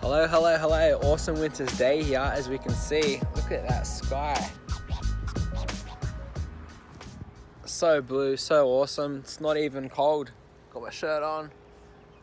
Hello, hello, hello. Awesome winter's day here, as we can see. Look at that sky. So blue, so awesome. It's not even cold. Got my shirt on.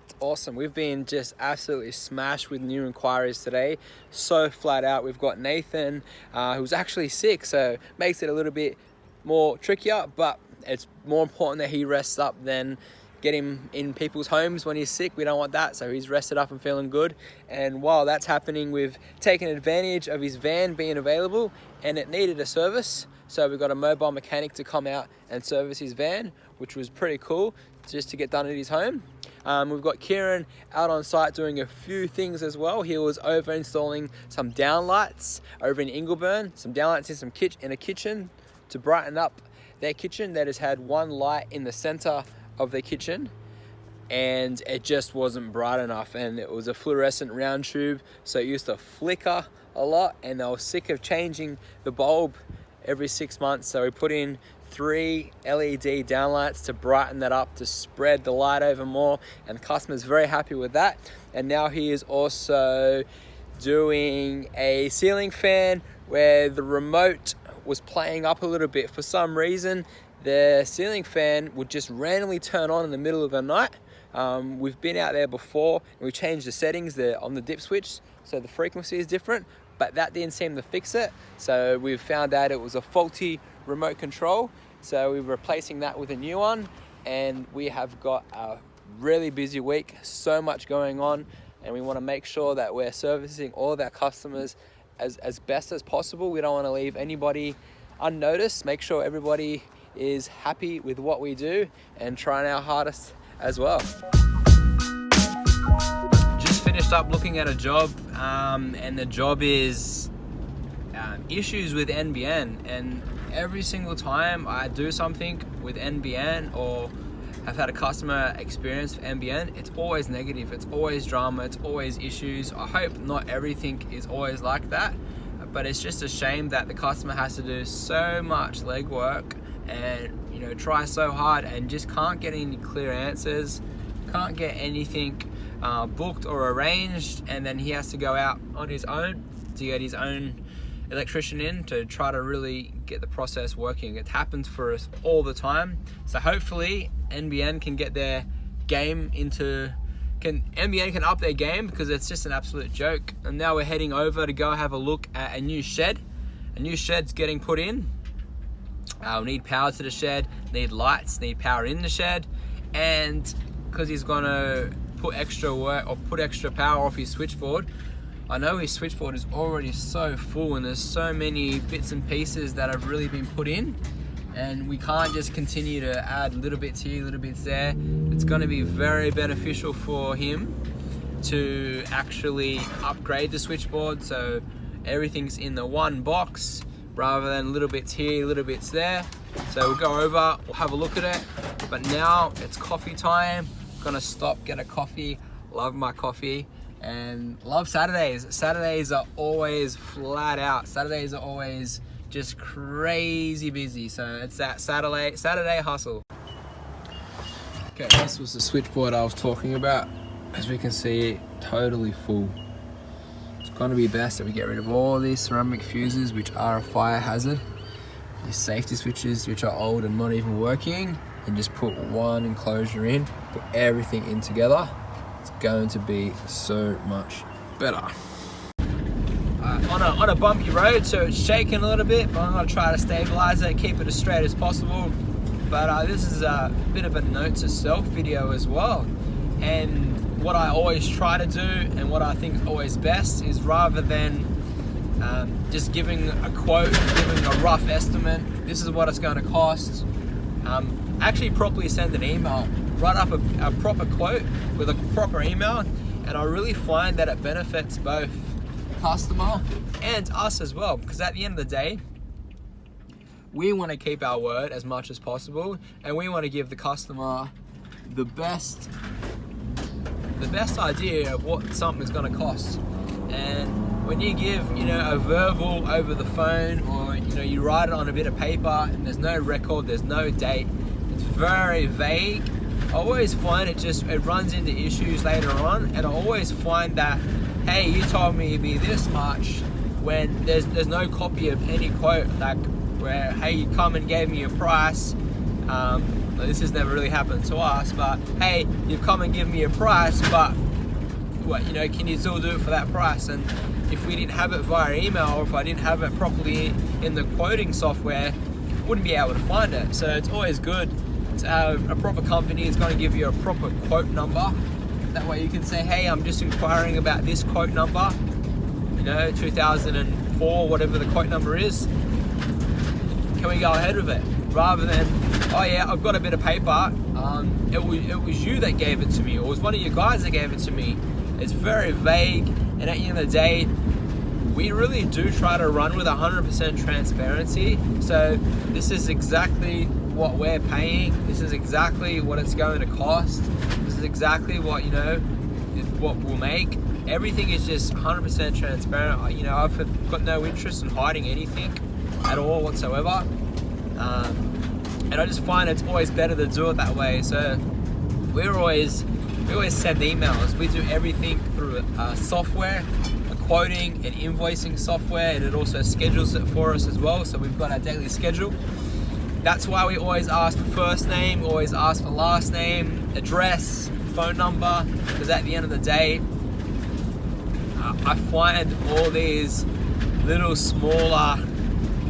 It's awesome. We've been just absolutely smashed with new inquiries today. So flat out. We've got Nathan, who's actually sick, so makes it a little bit more trickier, but it's more important that he rests up than get him in people's homes when he's sick. We don't want that, so he's rested up and feeling good. And while that's happening, we've taken advantage of his van being available, and it needed a service, so we got a mobile mechanic to come out and service his van, which was pretty cool, just to get done at his home. We've got Kieran out on site doing a few things as well. He was over installing some downlights over in Ingleburn, some downlights in a kitchen to brighten up their kitchen that has had one light in the center of the kitchen, and it just wasn't bright enough, and it was a fluorescent round tube, so it used to flicker a lot, and they were sick of changing the bulb every 6 months, so we put in 3 LED downlights to brighten that up, to spread the light over more, and the customer's very happy with that. And now he is also doing a ceiling fan where the remote was playing up a little bit. For some reason, the ceiling fan would just randomly turn on in the middle of the night. We've been out there before and we changed the settings on the dip switch, so the frequency is different, but that didn't seem to fix it. So we've found out it was a faulty remote control, so we're replacing that with a new one, and we have got a really busy week, so much going on, and we want to make sure that we're servicing all of our customers as best as possible. We don't want to leave anybody unnoticed. Make sure everybody is happy with what we do and trying our hardest as well. Just finished up looking at a job, and the job is issues with NBN, and every single time I do something with NBN or have had a customer experience for NBN, it's always negative, it's always drama, it's always issues. I hope not everything is always like that, but it's just a shame that the customer has to do so much legwork and try so hard and just can't get any clear answers, can't get anything booked or arranged, and then he has to go out on his own to get his own electrician in to try to really get the process working. It happens for us all the time, so hopefully NBN can get their game NBN can up their game, because it's just an absolute joke. And now we're heading over to go have a look at a new shed. A new shed's getting put in. We need power to the shed, need lights, need power in the shed, and because he's gonna put extra work or put extra power off his switchboard, I know his switchboard is already so full and there's so many bits and pieces that have really been put in, and we can't just continue to add little bits here, little bits there. It's going to be very beneficial for him to actually upgrade the switchboard so everything's in the one box rather than little bits here, little bits there. So we'll go over, we'll have a look at it, but now it's coffee time. Gonna stop, get a coffee. Love my coffee and love Saturdays. Saturdays are always flat out. Saturdays are always just crazy busy, so it's that Saturday hustle. Okay, this was the switchboard I was talking about. As we can see, totally full. It's gonna be best that we get rid of all these ceramic fuses, which are a fire hazard, these safety switches which are old and not even working, and just put one enclosure in, put everything in together. It's going to be so much better. On a bumpy road, so it's shaking a little bit, but I'm gonna try to stabilize it, keep it as straight as possible. But this is a bit of a note to self video as well. And what I always try to do, and what I think is always best, is rather than just giving a quote, giving a rough estimate, this is what it's going to cost, actually properly send an email, write up a proper quote with a proper email, and I really find that it benefits both customer and us as well, because at the end of the day, we want to keep our word as much as possible, and we want to give the customer the best idea of what something's going to cost. And when you give a verbal over the phone, or you write it on a bit of paper and there's no record, there's no date, it's very vague, I always find it runs into issues later on. And I always find that, hey, you told me it'd be this much, when there's no copy of any quote, like where, hey, you come and gave me a price. This has never really happened to us, but hey, you've come and given me a price, but what, you know, can you still do it for that price? And if we didn't have it via email, or if I didn't have it properly in the quoting software, wouldn't be able to find it. So it's always good to have a proper company. It's going to give you a proper quote number. That way you can say, hey, I'm just inquiring about this quote number, you know, 2004, whatever the quote number is. Can we go ahead with it? Rather than, oh yeah, I've got a bit of paper. It was you that gave it to me, or it was one of you guys that gave it to me. It's very vague, and at the end of the day, we really do try to run with 100% transparency. So this is exactly what we're paying. This is exactly what it's going to cost. This is exactly what, you know, what we'll make. Everything is just 100% transparent. You know, I've got no interest in hiding anything at all whatsoever. And I just find it's always better to do it that way. So we always send emails. We do everything through software, a quoting and invoicing software, and it also schedules it for us as well. So we've got our daily schedule. That's why we always ask for first name, always ask for last name, address, phone number, because at the end of the day, I find all these little smaller,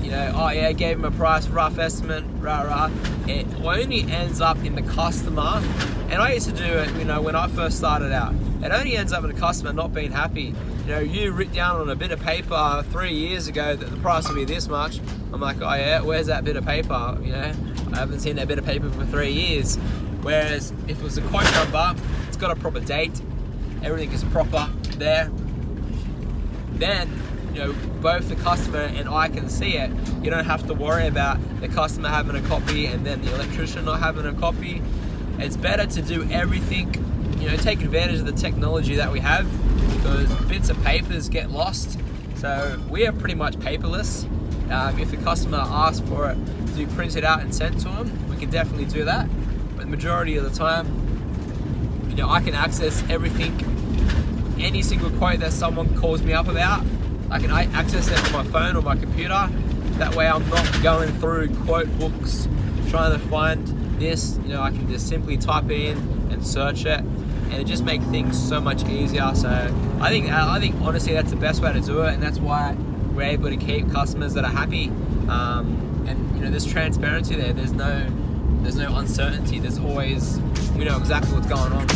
you know, oh yeah, gave him a price, rough estimate, it only ends up in the customer. And I used to do it, you know, when I first started out. It only ends up in the customer not being happy. You know, you written down on a bit of paper 3 years ago that the price will be this much. I'm like, oh yeah, where's that bit of paper? You know, I haven't seen that bit of paper for 3 years. Whereas if it was a quote number, it's got a proper date, everything is proper there, then, you know, both the customer and I can see it. You don't have to worry about the customer having a copy and then the electrician not having a copy. It's better to do everything, you know, take advantage of the technology that we have, because bits of papers get lost. So we are pretty much paperless. If the customer asks for it to be printed out and sent to them, we can definitely do that. But the majority of the time, you know, I can access everything, any single quote that someone calls me up about, I can access it on my phone or my computer. That way I'm not going through quote books trying to find this. You know, I can just simply type it in and search it, and it just makes things so much easier. So I think honestly that's the best way to do it, and that's why we're able to keep customers that are happy. And you know, there's transparency there. There's no uncertainty. There's always, we know exactly what's going on.